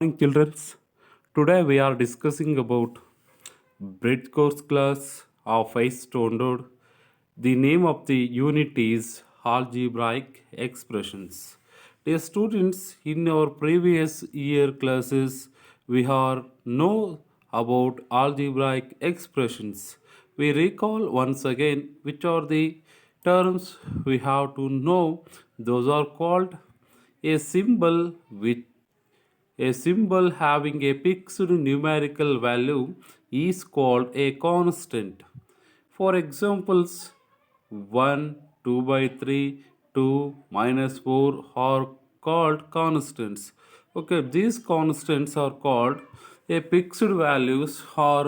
Morning, children. Today we are discussing about bridge course class of 8th standard. The name of the unit is algebraic expressions. Dear students, in our previous year classes, we are know about algebraic expressions. We recall once again which are the terms we have to know. Those are called a symbol which a symbol having a fixed numerical value is called a constant. For examples, 1, 2 by 3, 2, minus 4 are called constants. Okay, these constants are called a fixed values or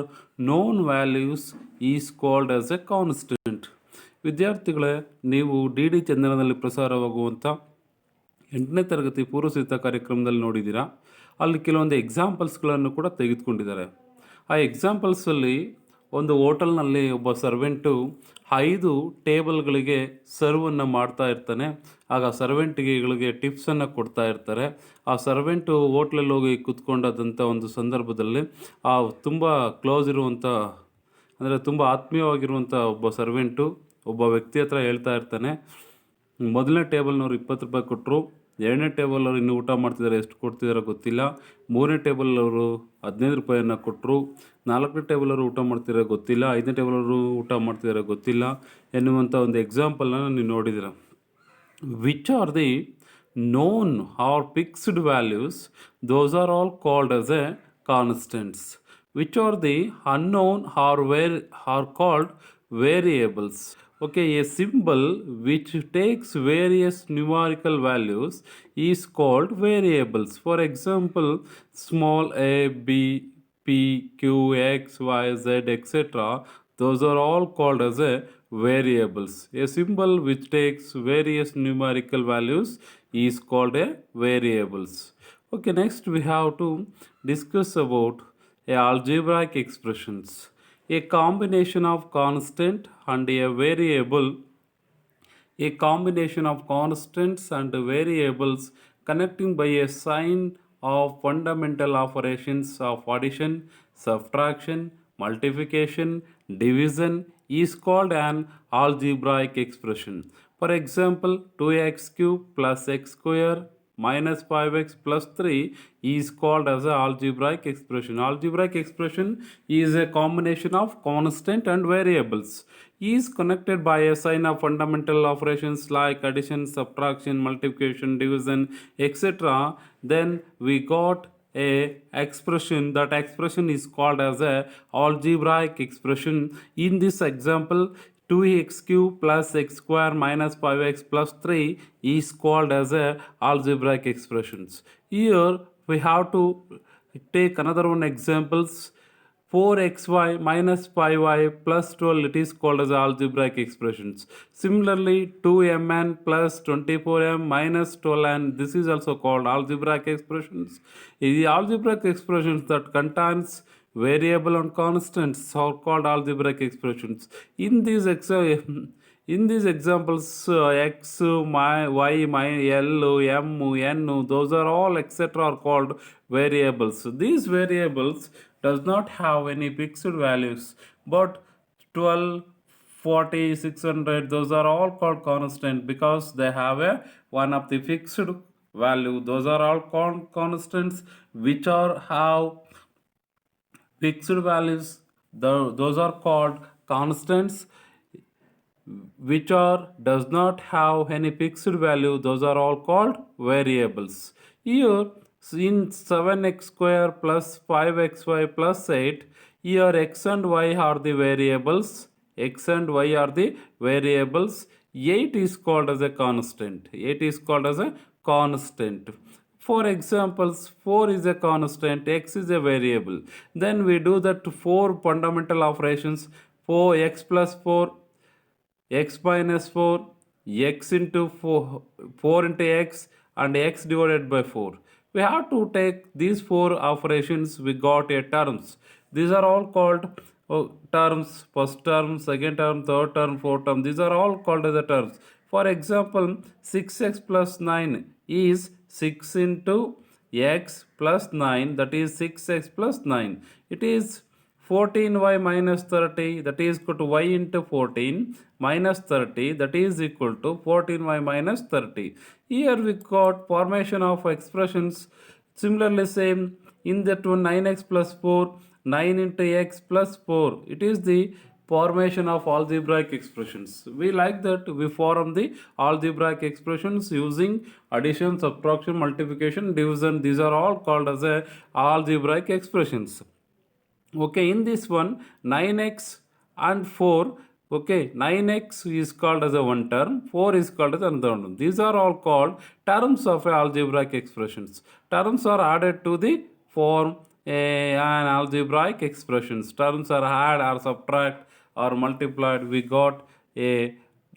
known values is called as a constant. ವಿದ್ಯಾರ್ಥಿಗಳೇ, ನೀವು D D ಚಂದನದಲ್ಲಿ ಪ್ರಸಾರವಾಗುವಂಥ 8ನೇ ತರಗತಿ ಪೂರ್ವಸಿದ್ಧ ಕಾರ್ಯಕ್ರಮದಲ್ಲಿ ನೋಡಿದ್ದೀರಾ. ಅಲ್ಲಿ ಕೆಲವೊಂದು ಎಕ್ಸಾಂಪಲ್ಸ್ಗಳನ್ನು ಕೂಡ ತೆಗೆದುಕೊಂಡಿದ್ದಾರೆ. ಆ ಎಕ್ಸಾಂಪಲ್ಸಲ್ಲಿ ಒಂದು ಹೋಟೆಲ್ನಲ್ಲಿ ಒಬ್ಬ ಸರ್ವೆಂಟು 5 ಟೇಬಲ್ಗಳಿಗೆ ಸರ್ವನ್ನು ಮಾಡ್ತಾ ಇರ್ತಾನೆ. ಆಗ ಸರ್ವೆಂಟ್ಗಳಿಗೆ ಟಿಪ್ಸನ್ನು ಕೊಡ್ತಾ ಇರ್ತಾರೆ. ಆ ಸರ್ವೆಂಟು ಹೋಟ್ಲಲ್ಲಿ ಹೋಗಿ ಕೂತ್ಕೊಂಡಂಥ ಒಂದು ಸಂದರ್ಭದಲ್ಲಿ ಆ ತುಂಬ ಕ್ಲೋಸ್ ಇರುವಂಥ ಅಂದರೆ ತುಂಬ ಆತ್ಮೀಯವಾಗಿರುವಂಥ ಒಬ್ಬ ಸರ್ವೆಂಟು ಒಬ್ಬ ವ್ಯಕ್ತಿ ಹತ್ರ ಹೇಳ್ತಾ ಇರ್ತಾನೆ, ಮೊದಲನೇ ಟೇಬಲ್ನವ್ರು 20 ರೂಪಾಯಿ ಕೊಟ್ಟರು, ಎರಡನೇ ಟೇಬಲವರು ಇನ್ನೂ ಊಟ ಮಾಡ್ತಿದ್ದಾರೆ, ಎಷ್ಟು ಕೊಡ್ತಿದಾರೋ ಗೊತ್ತಿಲ್ಲ, ಮೂರನೇ ಟೇಬಲವರು 15 ರೂಪಾಯಿಯನ್ನು ಕೊಟ್ಟರು, ನಾಲ್ಕನೇ ಟೇಬಲವರು ಊಟ ಮಾಡ್ತಿದ್ದಾರೆ ಗೊತ್ತಿಲ್ಲ, ಐದನೇ ಟೇಬಲವರು ಊಟ ಮಾಡ್ತಿದ್ದಾರೆ ಗೊತ್ತಿಲ್ಲ ಎನ್ನುವಂಥ ಒಂದು ಎಕ್ಸಾಂಪಲ್ನ ನೀವು ನೋಡಿದ್ದೀರ. Which are the known or fixed values, those are all called as a constants. Which are the unknown or are called variables. Okay, a symbol which takes various numerical values is called variables. For example, small a, b, p, q, x, y, z, etc. Those are all called as a variables. A symbol which takes various numerical values is called a variables. Okay, next we have to discuss about a algebraic expressions. A combination of constant and a variable, a combination of constants and variables connecting by a sign of fundamental operations of addition, subtraction, multiplication, division is called an algebraic expression. For example, 2x cube plus x square minus 5x plus 3 is called as an algebraic expression. Algebraic expression is a combination of constant and variables. Is connected by a sign of fundamental operations like addition, subtraction, multiplication, division, etc. Then we got a expression. That expression is called as a algebraic expression. In this example, 2x cube plus x square minus 5x plus 3 is called as a algebraic expressions. Here we have to take another one examples. 4xy minus 5y plus 12, it is called as algebraic expressions. Similarly, 2mn plus 24m minus 12n, this is also called algebraic expressions. The algebraic expressions that contains variable and constants are called algebraic expressions. In these examples, x, y, l, m, n, those are all etc. are called variables. These variables does not have any fixed values, but 12, 40, 600, those are all called constant because they have a one of the fixed value. Those are all called constants which are have fixed values. Those are called constants which are does not have any fixed value. Those are all called variables. Here in 7x square plus 5xy plus 8, here x and y are the variables. X and y are the variables. 8 is called as a constant. 8 is called as a constant. For examples, 4 is a constant, x is a variable. Then we do that 4 fundamental operations. 4x plus 4, x minus 4, x into 4, 4 into x, and x divided by 4. We have to take these 4 operations, we got a terms. These are all called terms. First term, second term, third term, fourth term. These are all called as the terms. For example, 6x plus 9 is 6 into x plus 9, that is 6x plus 9. It is 14y minus 30, that is equal to y into 14 minus 30, that is equal to 14y minus 30. Here we got formation of expressions similarly same in that one 9x plus 4, 9 into x plus 4. It is the formation of algebraic expressions. We like that we form the algebraic expressions using addition, subtraction, multiplication, division. These are all called as a algebraic expressions. Okay, in this one 9x and 4, okay, 9x is called as a one term, 4 is called as another one. These are all called terms of algebraic expressions. Terms are added to the form an algebraic expressions. Terms are add or subtract or multiplied, we got a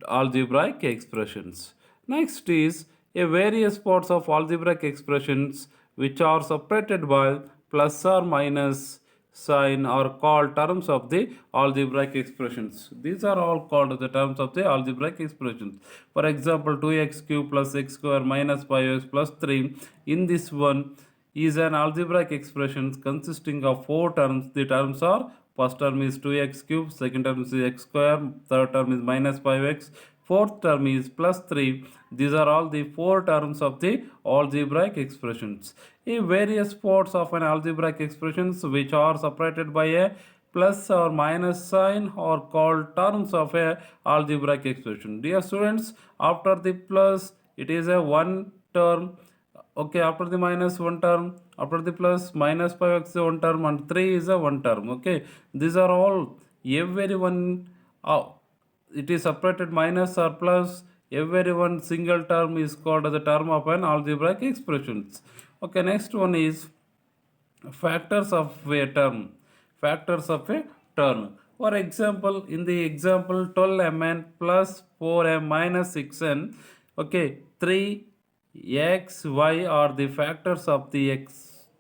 algebraic expressions. Next is a various parts of algebraic expressions which are separated by plus or minus sign are called terms of the algebraic expressions. These are all called the terms of the algebraic expressions. For example, 2x cube plus x square minus 5x plus 3. In this one is an algebraic expression consisting of four terms. The terms are first term is 2x cube, second term is x square, third term is minus 5x, fourth term is plus 3. These are all the four terms of the algebraic expressions. In various parts of an algebraic expressions which are separated by a plus or minus sign are called terms of a algebraic expression. Dear students, after the plus it is a one term. Okay, after the minus one term, after the plus minus 5x is one term and 3 is a one term. Okay, these are all every one it is separated minus or plus, every one single term is called as a term of an algebraic expressions. Okay, next one is factors of a term. Factors of a term. For example, in the example 12mn plus 4m minus 6n, okay, 3xy are the factors of the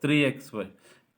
3xy.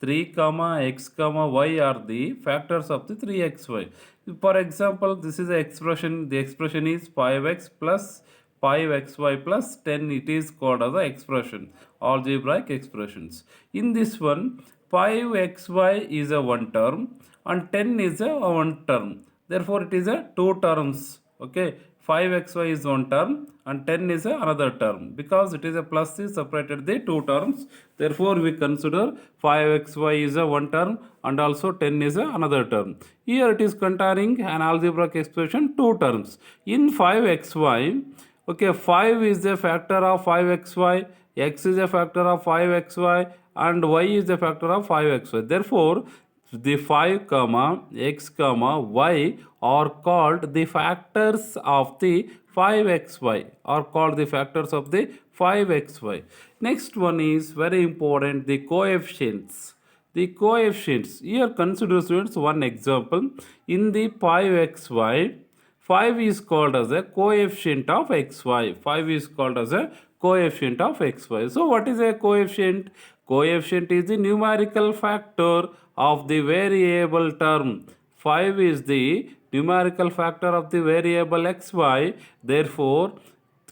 3 comma x comma y are the factors of the 3xy. For example, this is the expression is 5x plus 5xy plus 10. It is called as the expression, algebraic expressions. In this one 5xy is a one term and 10 is a one term, therefore it is a two terms. Okay, 5xy is one term and 10 is another term. Because it is a plus is separated the two terms, therefore we consider 5xy is a one term and also 10 is another term. Here it is containing an algebraic expression two terms. In 5xy, okay, 5 is a factor of 5xy, x is a factor of 5xy and y is a factor of 5xy. Therefore, the 5 comma x comma y are called the factors of the 5xy, are called the factors of the 5xy. Next one is very important, the coefficients. The coefficients, here consider students one example. In the 5xy, 5 is called as a coefficient of xy. 5 is called as a coefficient of xy. So what is a coefficient? Coefficient is the numerical factor of the variable term. 5 is the numerical factor of the variable xy. Therefore,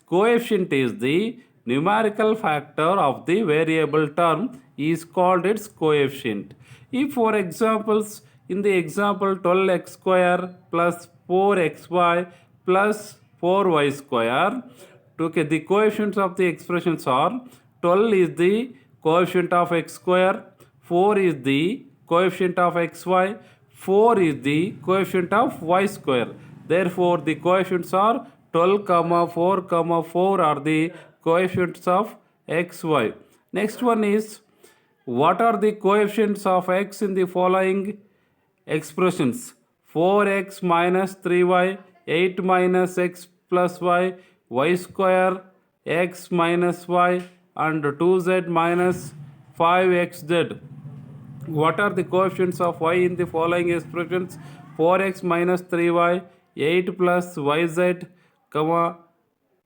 coefficient is the numerical factor of the variable term is called its coefficient. If for examples, in the example 12x square plus 4xy plus 4y square, okay, the coefficients of the expressions are 12 is the coefficient of x square, 4 is the coefficient of xy, 4 is the coefficient of y square. Therefore, the coefficients are 12 comma 4 comma 4 are the coefficients of xy. Next one is, what are the coefficients of x in the following expressions? 4x minus 3y, 8 minus x plus y, y square, x minus y and 2z minus 5xz. What are the coefficients of y in the following expressions? 4x minus 3y, 8 plus yz, comma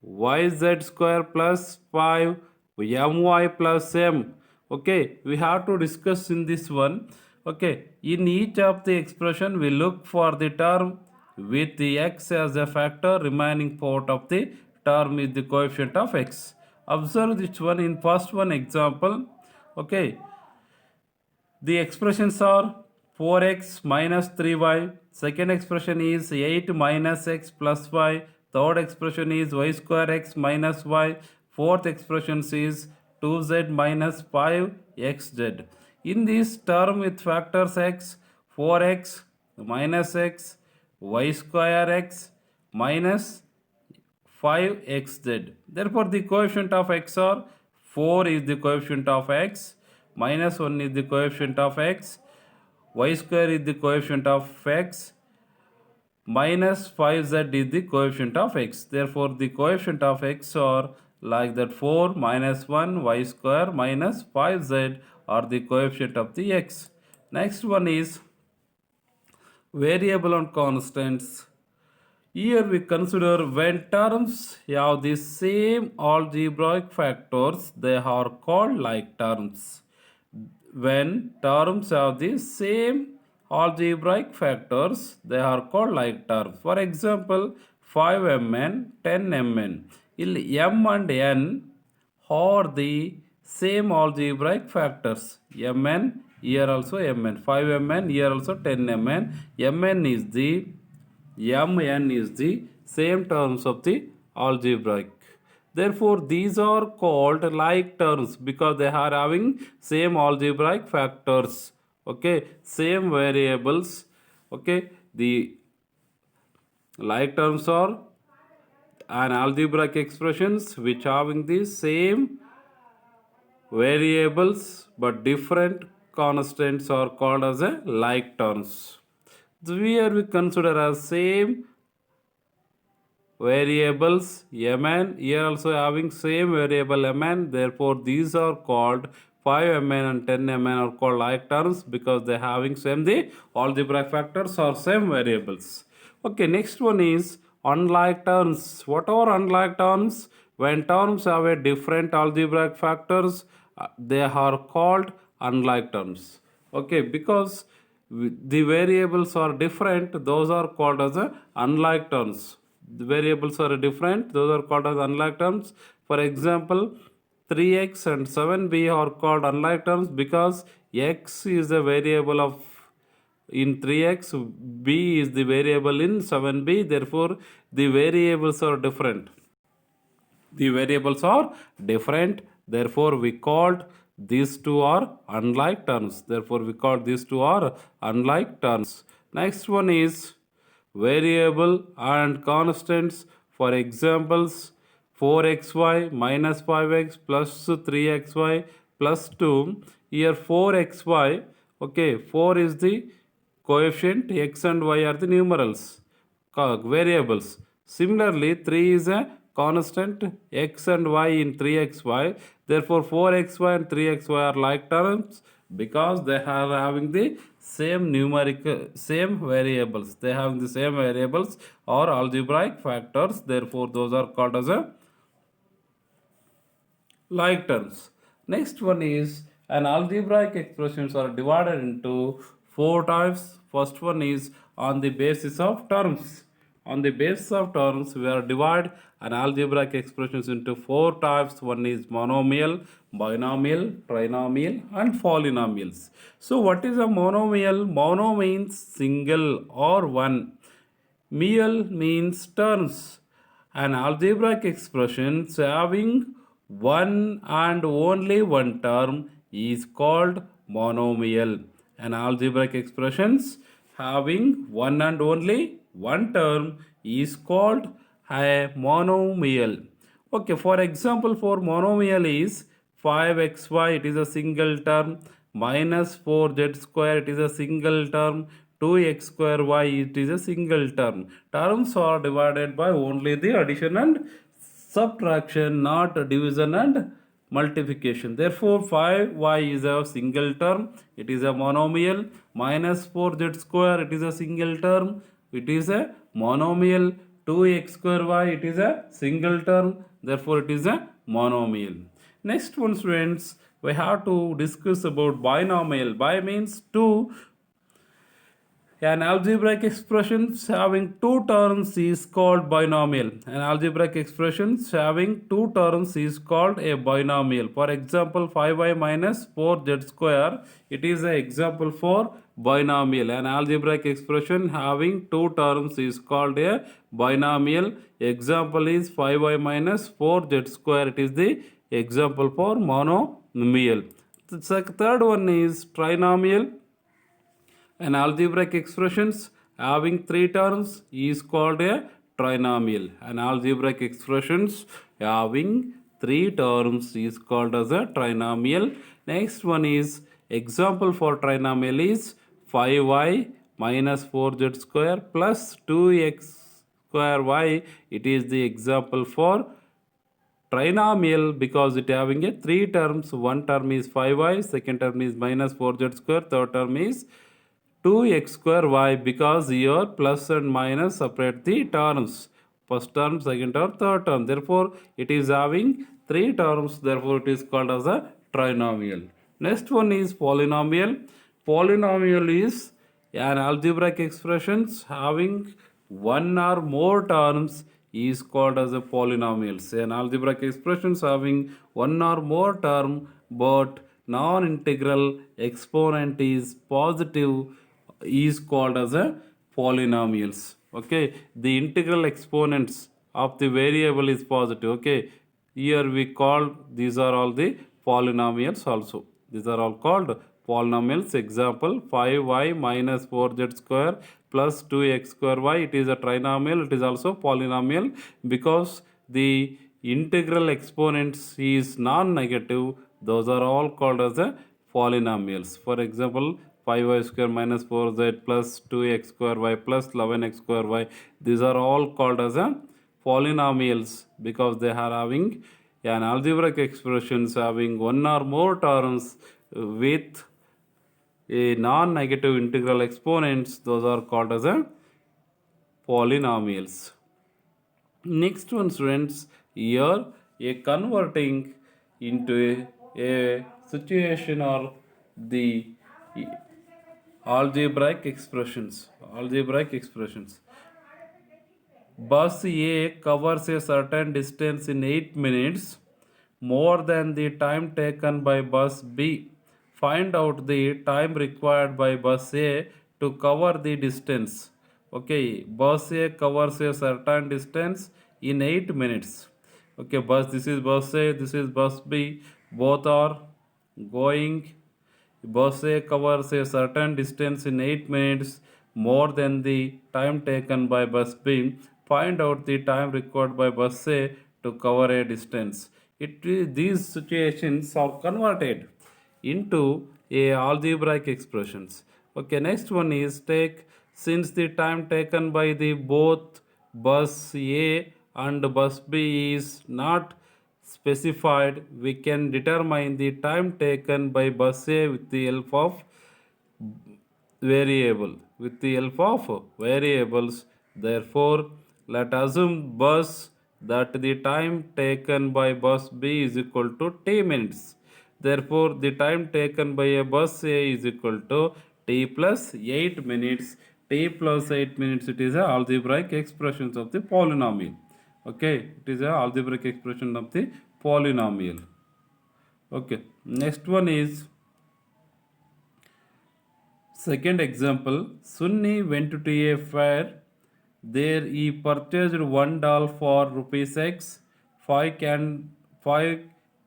yz square plus 5 my plus m. Okay, we have to discuss in this one. Okay, in each of the expression we look for the term with the x as a factor, remaining part of the term is the coefficient of x. Observe this one. In first one example, Okay, the expressions are 4x minus 3y. Second expression is 8 minus x plus y. Third expression is y square x minus y. Fourth expression is 2z minus 5xz. In this term with factors x, 4x minus x, y square x minus 5xz. Therefore, the coefficient of x are 4 is the coefficient of x, minus 1 is the coefficient of x, y square is the coefficient of x, minus 5z is the coefficient of x. Therefore, the coefficient of x are like that 4 minus 1 y square minus 5z are the coefficient of the x. Next one is variable and constants. Here we consider when terms have the same algebraic factors, they are called like terms. When terms have the same algebraic factors, they are called like terms. For example, 5mn, 10mn. M and n are the same algebraic factors. Mn, here also mn. 5mn, here also 10mn. Mn is the Mn is the same terms of the algebraic. Therefore, these are called like terms because they are having same algebraic factors. Okay, same variables. Okay, the like terms are an algebraic expressions which having the same variables but different constants are called as a like terms. Here we consider as same variables mn, here also having same variable mn, therefore these are called 5mn and 10mn are called like terms because they having same the algebraic factors or same variables. Okay, next one is unlike terms. What are unlike terms? When terms have a different algebraic factors, they are called unlike terms. Okay, because the variables are different, those are called as a unlike terms. The variables are different, those are called as unlike terms. For example, 3x and 7b are called unlike terms because x is a variable of in 3x, b is the variable in 7b, therefore the variables are different. The variables are different, therefore we called these two are unlike terms. Therefore we called these two are unlike terms. Next one is variable and constants. For examples, 4xy minus 5x plus 3xy plus 2. Here 4xy, okay, 4 is the coefficient, x and y are the numerals, variables. Similarly, 3 is a constant, x and y in 3xy. Therefore, 4xy and 3xy are like terms because they are having the same numeric, same variables. They have the same variables or algebraic factors. Therefore, those are called as a like terms. Next one is an algebraic expressions are divided into four types. First one is on the basis of terms. On the basis of terms, we are divide an algebraic expressions into four types. One is monomial, binomial, trinomial, and polynomials. So, what is a monomial? Mono means single or one. Meal means terms. An algebraic expression having one and only one term is called monomial. An algebraic expressions having one and only one term is called a monomial. Okay, for example, for monomial is 5xy, it is a single term, minus 4z square, it is a single term, 2x square y, it is a single term. Terms are divided by only the addition and subtraction, not division and multiplication. Therefore, 5y is a single term, it is a monomial, minus 4z square, it is a single term, it is a monomial, 2x square y, it is a single term, therefore it is a monomial. Next one, students, we have to discuss about binomial. Bi means two. An algebraic expression having two terms is called binomial. An algebraic expression having two terms is called a binomial. For example, 5y minus 4z square, it is an example for binomial. An algebraic expression having two terms is called a binomial. Example is 5y minus 4z square. It is the example for monomial. The third one is trinomial. An algebraic expressions having three terms is called a trinomial. An algebraic expressions having three terms is called as a trinomial. Next one is example for trinomial is 5y minus 4z square plus 2x square y. It is the example for trinomial because it having a three terms. One term is 5y, second term is minus 4z square, third term is 2x square y because here plus and minus separate the terms. First term, second term, third term. Therefore, it is having three terms. Therefore, it is called as a trinomial. Next one is polynomial. Polynomial is an algebraic expressions having one or more terms is called as a polynomials. An algebraic expressions having one or more term but non-integral exponent is positive is called as a polynomials. Okay, the integral exponents of the variable is positive. Okay, here we call these are all the polynomials also. These are all called polynomials. Example 5y minus 4z square plus 2x square y. It is a trinomial. It is also polynomial because the integral exponents is non-negative. Those are all called as a polynomials. For example, 5y square minus 4z plus 2x square y plus 11x square y. These are all called as a polynomials because they are having an algebraic expressions having one or more terms with a non-negative integral exponents. Those are called as a polynomials. Next one, students, here a converting into a situation or the algebraic expressions. Algebraic expressions. Bus A covers a certain distance in 8 minutes, more than the time taken by bus B. Find out the time required by bus A to cover the distance. Okay, bus A covers a certain distance in 8 minutes. Okay, this is bus A, this is bus B. Both are going. Bus A covers a certain distance in 8 minutes, more than the time taken by bus B. Find out the time required by bus A to cover a distance. These situations are converted into a algebraic expressions. Okay, next one is take since the time taken by the both bus A and bus B is not specified, we can determine the time taken by bus A with the help of variable. With the help of variables, therefore, let assume bus that the time taken by bus B is equal to t minutes. Therefore, the time taken by a bus A is equal to t plus 8 minutes. T plus 8 minutes, it is a algebraic expressions of the polynomial. Okay, it is a algebraic expression of the polynomial. Okay, next one is second example. Sunni went to a fair. There he purchased one doll for rupees X, five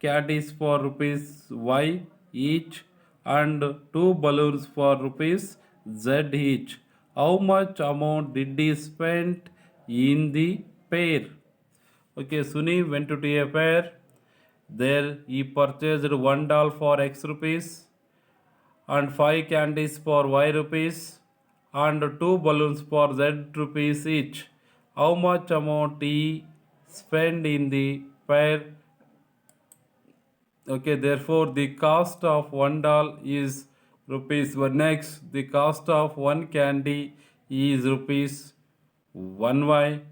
caddies for rupees Y each, and two balloons for rupees Z each. How much amount did he spend in the pair? Okay, Sunni went to a fair. There he purchased one doll for X rupees and five candies for Y rupees and two balloons for Z rupees each. How much amount he spent in the pair? Okay, therefore the cost of one doll is rupees 1x. The cost of one candy is rupees 1y.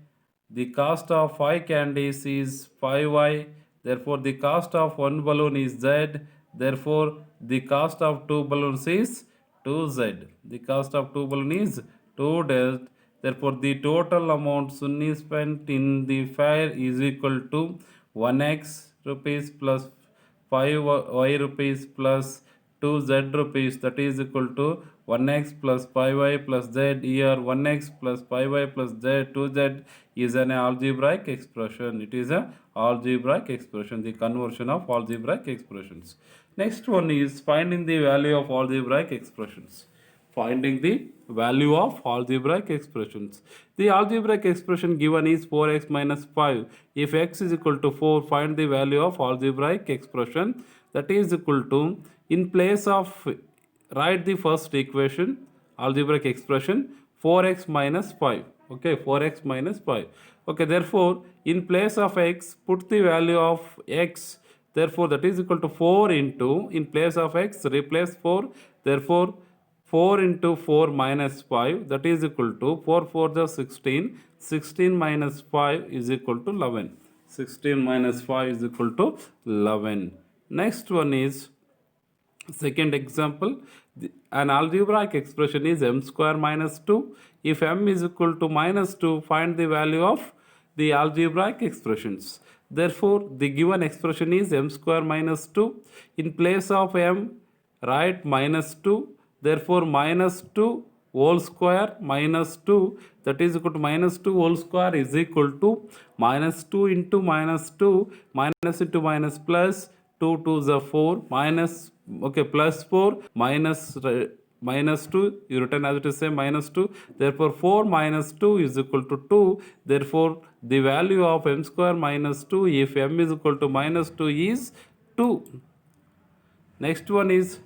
The cost of 5 candies is 5y. Therefore, the cost of one balloon is z. Therefore, the cost of two balloons is 2z. The cost of 2 balloon is 2 death. Therefore, the total amount Sunni spent in the fair is equal to 1x rupees plus 5y rupees plus 2z rupees, that is equal to 1x plus 5y plus z. Here 1x plus 5y plus z 2z is an algebraic expression. It is a algebraic expression, the conversion of algebraic expressions. Next one is finding the value of algebraic expressions. Finding the value of algebraic expressions. The algebraic expression given is 4x minus 5. If x is equal to 4, find the value of algebraic expression, that is equal to, in place of, write the first equation, algebraic expression 4x minus 5. Okay, 4x minus 5. Okay, therefore, in place of x, put the value of x. Therefore, that is equal to 4 into, in place of x, replace 4. Therefore, 4 into 4 minus 5, that is equal to 4 4 the 16. 16 minus 5 is equal to 11. 16 minus 5 is equal to 11. Next one is second example. An algebraic expression is m square minus 2. If m is equal to minus 2, find the value of the algebraic expressions. Therefore, the given expression is m square minus 2. In place of m, write minus 2. Therefore, minus 2 whole square minus 2, that is equal to minus 2 whole square is equal to minus 2 into minus 2 minus into minus plus 2 to the 4 minus, okay, plus 4 minus minus 2, you written as it is same minus 2. Therefore, 4 minus 2 is equal to 2. Therefore, the value of m square minus 2 if m is equal to minus 2 is 2. Next one is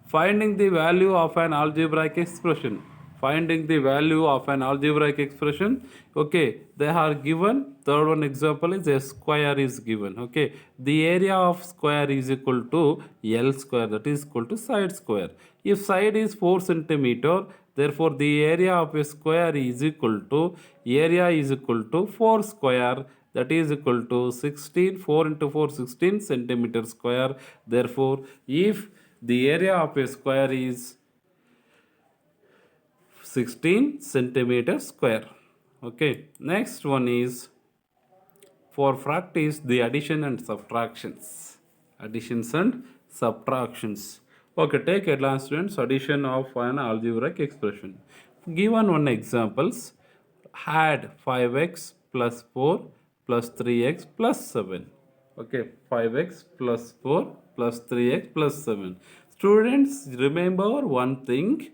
finding the value of an algebraic expression. Finding the value of an algebraic expression. Okay, they are given. Third one example is a square is given. Okay, the area of square is equal to L square, that is equal to side square. If side is 4 centimeter, therefore the area of a square is equal to, area is equal to 4 square, that is equal to 16. 4 into 4 16 centimeter square. Therefore, if the area of a square is 16 centimeter square. Okay, next one is for practice the addition and subtractions. Additions and subtractions. Okay, take advanced students addition of an algebraic expression. Given one examples, add 5x plus 4 plus 3x plus 7. Okay, 5x plus 4 plus 3x plus 7. Students, remember one thing,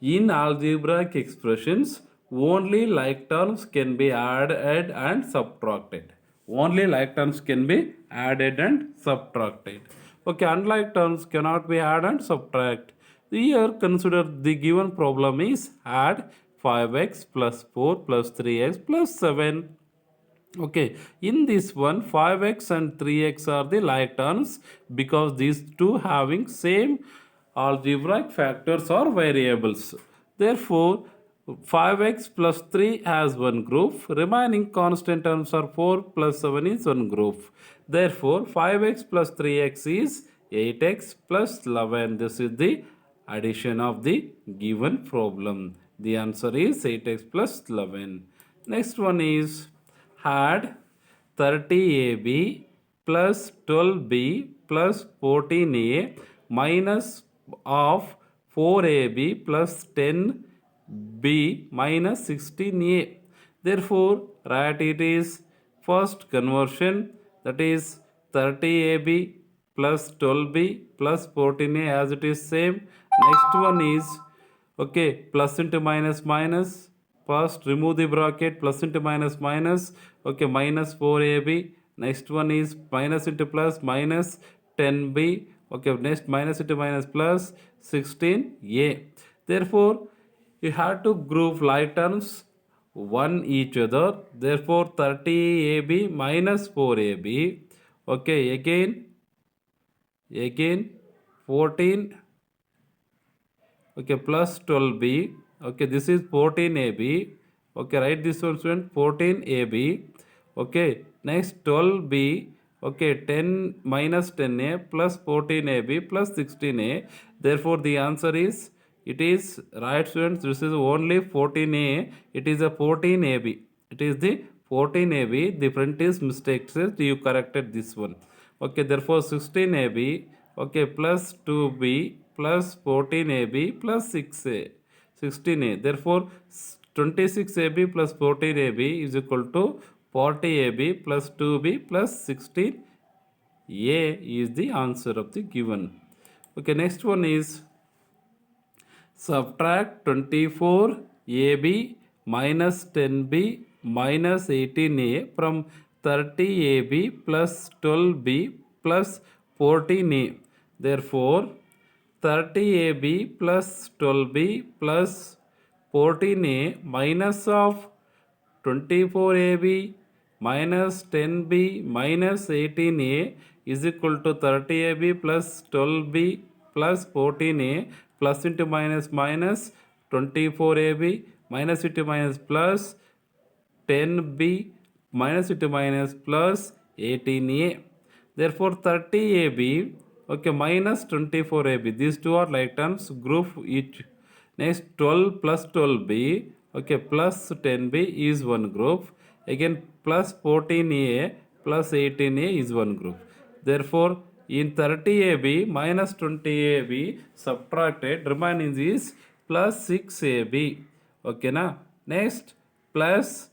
in algebraic expressions, only like terms can be added and subtracted. Only like terms can be added and subtracted. Okay, unlike terms cannot be added and subtract. Here consider the given problem is add 5x plus 4 plus 3x plus 7. Okay, in this one 5x and 3x are the like terms because these two having same algebraic factors or variables. Therefore, 5x plus 3 has one group, remaining constant terms are 4 plus 7 is one group. Therefore, 5x plus 3x is 8x plus 11. This is the addition of the given problem. The answer is 8x plus 11. Next one is add 30ab plus 12b plus 14a minus of 4ab plus 10b minus 16a. Therefore, write it is first conversion, that is 30ab plus 12b plus 14a as it is same. Next one is, okay, plus into minus minus. First remove the bracket, plus into minus minus. Okay, minus 4ab. Next one is minus into plus minus 10b. Okay, next minus into minus plus 16a. Therefore, you have to group like terms one each other. Therefore, 30ab minus 4ab. Okay, again 14. Okay, plus 12b. Okay, this is 14ab. Okay, write this one student, 14ab. Okay, next 12b. Okay, 10 minus 10a plus 14ab plus 16a. Therefore, the answer is It is right, students. This is only 14a. It is a 14ab. It is the 14ab. The front is mistake. So you corrected this one. Okay, therefore 16ab. Okay, plus 2b plus 14ab plus 6a. 16a. Therefore 26ab plus 14ab is equal to 40ab plus 2b plus 16. A is the answer of the given. Okay, next one is subtract 24ab minus 10b minus 18a from 30ab plus 12b plus 14a. Therefore, 30ab plus 12b plus 14a minus of 24ab minus 10b minus 18a is equal to 30ab plus 12b plus 14a plus into minus minus 24ab minus into minus plus 10b minus into minus plus 18a. Therefore 30ab, okay, minus 24ab. These two are like terms, group each. Next 12 plus 12b, okay, plus 10b is one group. Again plus 14a plus 18a is one group. Therefore in 30ab minus 20ab subtracted, remaining is plus 6ab. Okay, na? Next plus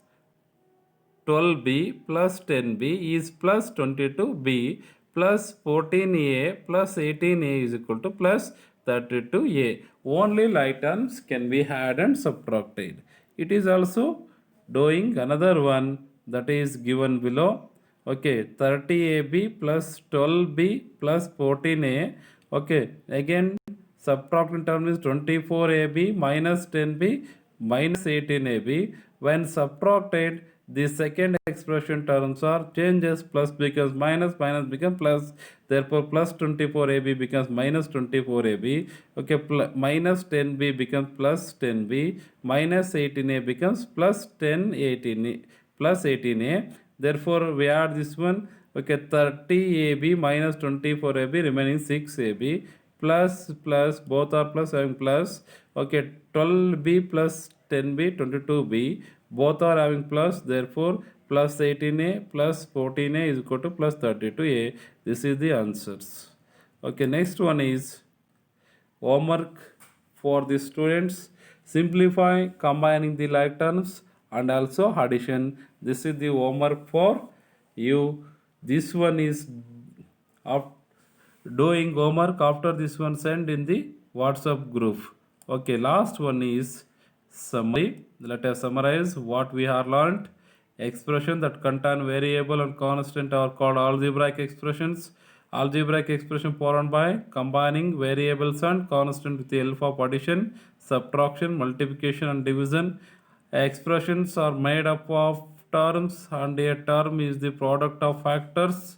12b plus 10b is plus 22b plus 14a plus 18a is equal to plus 32a. Only like terms can be added and subtracted. It is also doing another one that is given below. Okay, 30ab plus 12b plus 14a. Okay, again subtracting term is 24ab minus 10b minus 18ab. When subtracted, the second expression terms are changes, plus becomes minus, minus becomes plus. Therefore, plus 24ab becomes minus 24ab. Okay, minus 10b becomes plus 10b. Minus 18a becomes plus 10 18a plus 18a. Therefore, we add this one. Okay, 30ab minus 24ab remaining 6ab plus plus both are plus having plus. Okay, 12b plus 10b 22b both are having plus, therefore plus 18a plus 14a is equal to plus 32a. This is the answers. Okay, next one is homework for the students. Simplify combining the like terms and also addition. This is the homework for you. This one is of doing homework. After this one, send in the WhatsApp group. Okay, last one is summary. Let us summarize what we have learned. Expression that contain variable and constant are called algebraic expressions. Algebraic expression formed by combining variables and constant with the help of addition, subtraction, multiplication and division. Expressions are made up of terms and a term is the product of factors.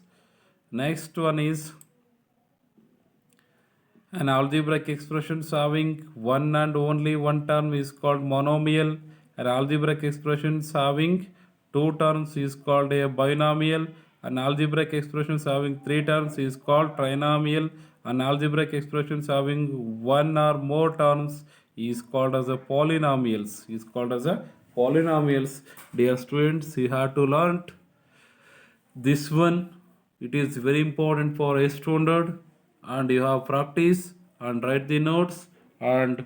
Next one is an algebraic expression having one and only one term is called monomial. An algebraic expression having two terms is called a binomial. An algebraic expression having three terms is called trinomial. An algebraic expression having one or more terms is called as a polynomials. Is called as a polynomials. Dear students, you have to learn this one. It is very important for a standard, and you have practice and write the notes, and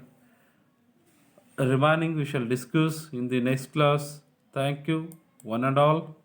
remaining we shall discuss in the next class. Thank you one and all.